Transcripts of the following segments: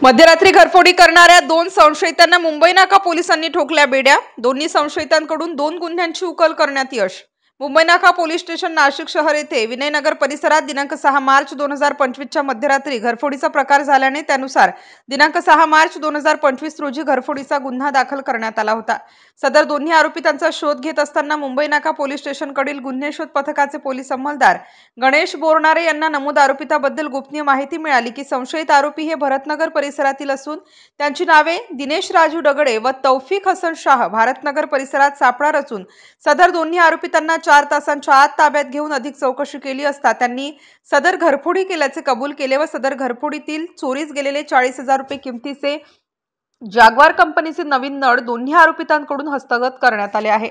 मध्यरात्री घरफोडी करणाऱ्या दोन संशयितांना मुंबई नाका पोलिसांनी ठोकल्या बेड्या। दोन्ही संशयितांकडून 2 गुन्ह्यांची उकल करण्यात यश। मुंबई नाका पोलीस स्टेशन नाशिक शहर येथे विनयनगर परिसरात दिनांक 6 मार्च 2025 च्या मध्यरात्री घरफोडीचा प्रकार झाल्याने त्यानुसार दिनांक 6 मार्च 2025 रोजी घरफोडीचा गुन्हा दाखल करण्यात आला होता। सदर दोन्ही आरोपितांचा शोध घेत असताना मुंबई नाका पोलीस स्टेशनकडील गुन्हे शोध पथकाचे पोलीस अंमलदार गणेश बोरनारे यांना नमूद आरोपिताबद्दल गोपनीय माहिती मिळाली की संशयित आरोपी हे भरतनगर परिसरातील असून त्यांची नावे दिनेश राजू डगळे व तौफिक हसन शाह भारतनगर परिसरात सापळा रचून सदर दोन्ही आरोपितांना 4 तासांच्या आत ताब्यात घेऊन अधिक चौकशी केली असता त्यांनी सदर घरफोडी केल्याचे कबूल केले व सदर घरफोडीतील चोरीस गेलेले 40,000 रुपये किमतीचे जाग्वार कंपनीचे नवीन नळ दोन्ही आरोपितांकडून हस्तगत करण्यात आले आहे।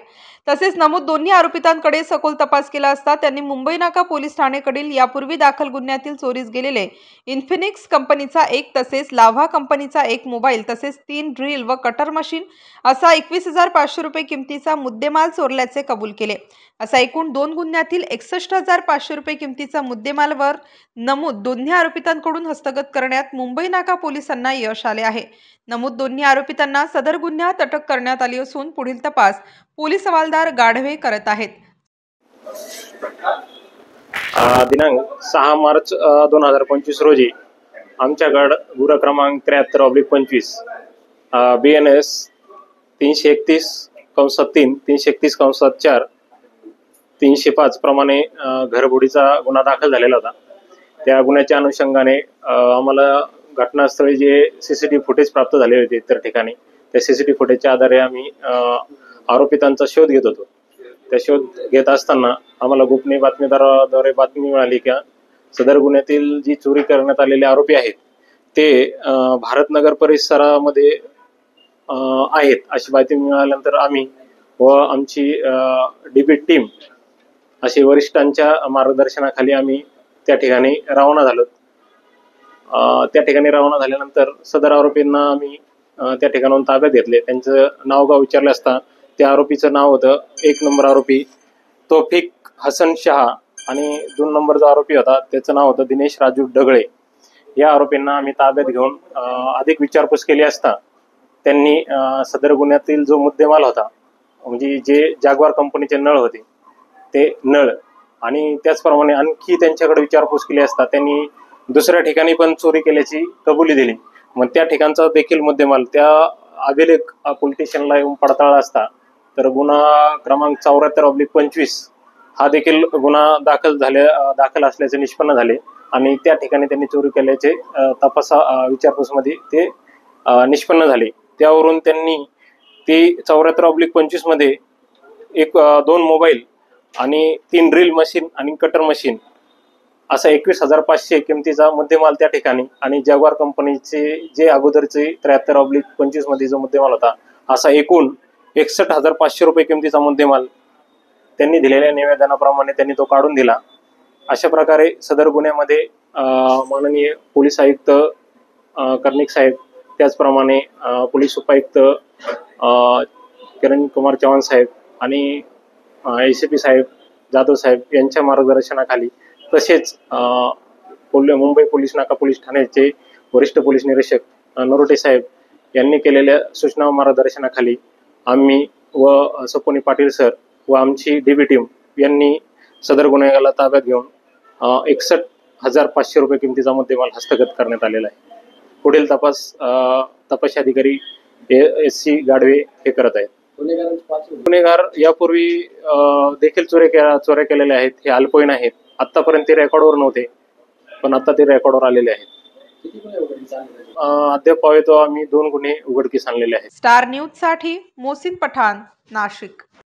तसेच नमूद दोन्ही आरोपितांकडे सखोल तपास केला असता त्यांनी मुंबई नाका पोलीस ठाणेकडील यापूर्वी दाखल गुन्ह्यातील चोरीस गेलेले इन्फिनिक्स कंपनीचा एक तसेच लाव्हा कंपनीचा एक मोबाईल तसेच 3 ड्रिल व कटर मशीन असा 21,500 रुपये किमतीचा मुद्देमाल चोरल्याचे कबूल केले। असा एकूण 2 गुन्ह्यातील 61,500 रुपये किमतीचा मुद्देमालवर नमूद दोन्ही आरोपितांकडून हस्तगत करण्यात मुंबई नाका पोलिसांना यश आले आहे। नमूद दोन्ही आरोपितांना सदर गुन्ह्यात अटक करण्यात आली असून पुढील तपास पोलीस हवालदार गाढवे करत आहेत। दिनांक 6 मार्च 2025 रोजी आमच्याकडे गुन्हा क्रमांक 73/25 BNS 331/3 331/4 305 प्रमाणे घरफोडीचा गुन्हा दाखल झालेला होता। त्या गुन्ह्याच्या अनुषंगाने आम्हाला घटनास्थळी जे सीसीटीव्ही फुटेज प्राप्त झाले होते त्या ठिकाणी त्या सीसीटीव्ही फुटेजच्या आधारे आम्ही आरोपितांचा शोध घेत होतो। त्या शोध घेत असताना आम्हाला गोपनीय बातमीदाराद्वारे बातमी मिळाली की सदर गुन्ह्यातील जी चोरी करण्यात आलेले आरोपी आहेत ते भारतनगर परिसरामध्ये आहेत अशी माहिती मिळाल्यानंतर आम्ही व आमची डीबी टीम अशी वरिष्ठांच्या मार्गदर्शनाखाली आम्ही त्या ठिकाणी रवाना झालो। त्या ठिकाणी रवाना झाल्यानंतर सदर आरोपींना आम्ही त्या ठिकाणाहून ताब्यात घेतले। त्यांचं नाव गाव विचारले असता त्या आरोपीचं नाव होतं 1 नंबर आरोपी तौफिक हसन शाह आणि 2 नंबर जो आरोपी होता त्याचं नाव होतं दिनेश राजू डगळे। या आरोपींना आम्ही ताब्यात घेऊन अधिक विचारपूस केली असता त्यांनी सदर गुन्ह्यातील जो मुद्देमाल होता म्हणजे जे जाग्वार कंपनीचे नळ होते ते नळ आणि त्याचप्रमाणे आणखी त्यांच्याकडे विचारपूस केली असता त्यांनी दुसऱ्या ठिकाणी पण चोरी केल्याची कबुली दिली। मग त्या ठिकाणचा देखील मुद्देमाल त्या अभिलेख पोलीस स्टेशनला येऊन पडताळला असता तर गुन्हा क्रमांक 74/25 हा देखील गुन्हा दाखल असल्याचे निष्पन्न झाले आणि त्या ठिकाणी त्यांनी चोरी केल्याचे विचारपूसमध्ये ते निष्पन्न झाले। त्यावरून त्यांनी ते 74/25 मध्ये 2 मोबाईल आणि 3 ड्रिल मशीन आणि कटर मशीन असा 21,500 किमतीचा मुद्देमाल त्या ठिकाणी आणि जाग्वार कंपनीचे जे अगोदरचे 73/25 मध्ये जो मुद्देमाल होता असा एकूण 61,500 रुपये किमतीचा मुद्देमाल त्यांनी दिलेल्या निवेदनाप्रमाणे त्यांनी तो काढून दिला। अशा प्रकारे सदर गुन्ह्यामध्ये माननीय पोलीस आयुक्त कर्णिक साहेब त्याचप्रमाणे पोलीस उपायुक्त किरण कुमार चव्हाण साहेब आणि ACP साहेब जाधव साहेब यांच्या मार्गदर्शनाखाली तसेच मुंबई पोलीस नाका पोलीस ठाण्याचे वरिष्ठ पोलीस निरीक्षक नरोटे साहेब यांनी केलेल्या सूचना मार्गदर्शनाखाली आम्ही व सपोनी पाटील सर व आमची डीबी टीम यांनी सदर गुन्हेगाराला ताब्यात घेऊन 61,500 रुपये किमतीचा मुद्देमाल हस्तगत करण्यात आलेला आहे। पुढील तपास अधिकारी SC गाढवे हे करत आहेत। गुन्हेगार यापूर्वी देखील चोऱ्या केलेल्या आहेत। हे अल्पवयीन आहेत। आतापर्यंत ते रेकॉर्डवर नव्हते पण आता ते रेकॉर्डवर आलेले आहेत। अद्याप पाहतो आम्ही 2 गुन्हे उघडकीस आणलेले आहेत। स्टार न्यूज साठी मोहसिन पठाण, नाशिक।